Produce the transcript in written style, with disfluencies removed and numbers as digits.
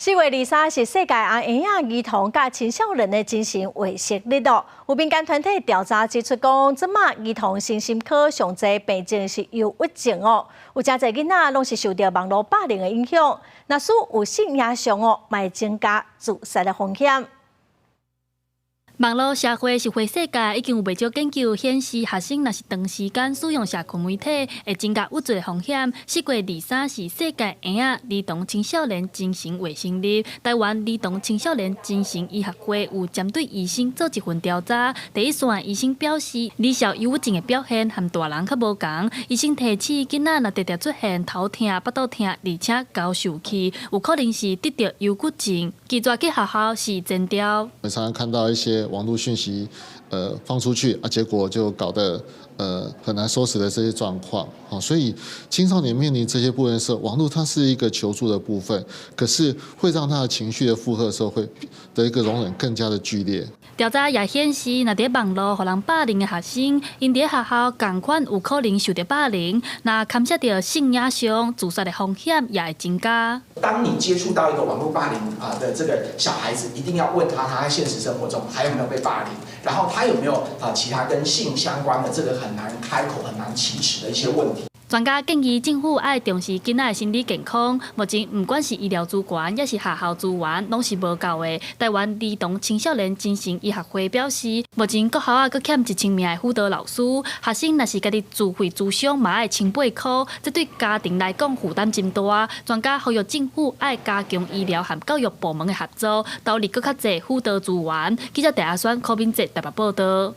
4月23是世界红婴仔儿童甲青少年的精神卫生日哦。有民间团体调查指出，讲即马儿童身心科上侪病症是忧郁症哦。有真侪囡仔拢是受到网络霸凌的影响，若是有性影像哦，会增加自杀的风险。 网络社会是回世界，已经有不少研究显示，学生若是长时间使用社群媒体，会增加抑郁的风险。4月23是世界婴仔儿童青少年精神卫生日。台湾儿童青少年精神医学会有针对医生做一份调查，第一线医生表示，儿少忧郁症的表现和大人较无同。医生提醒囡仔若直直出现头痛、腹肚痛，而且高受气，有可能是得到忧郁症。拒绝去学校是真调。我常常看到一些网络讯息，放出去啊，结果就搞得很难收拾的这些状况。好，所以青少年面临这些部分的时候，网络它是一个求助的部分，可是会让他的情绪的负荷的时候，会的一个容忍更加的剧烈。调查也显示，若伫网络互人霸凌的学生，因伫学校同款有可能受到霸凌，那牵涉到性影像，自杀的风险也会增加。当你接触到一个网络霸凌的这个小孩子，一定要问他，他在现实生活中还有没有被霸凌，然后他有没有其他跟性相关的这个很难开口、很难启齿的一些问题。 专家建议政府要重视囡仔的心理健康。目前，不管是医疗资源，也是学校资源，拢是无够的。台湾儿童青少年精神医学会表示，目前各校阁欠1000名的辅导老师，学生若是家己自费咨商，嘛要18块，这对家庭来讲负担真大。专家呼吁政府要加强医疗和教育部门的合作，投入更较侪辅导资源。记者戴阿选柯秉哲台北报道。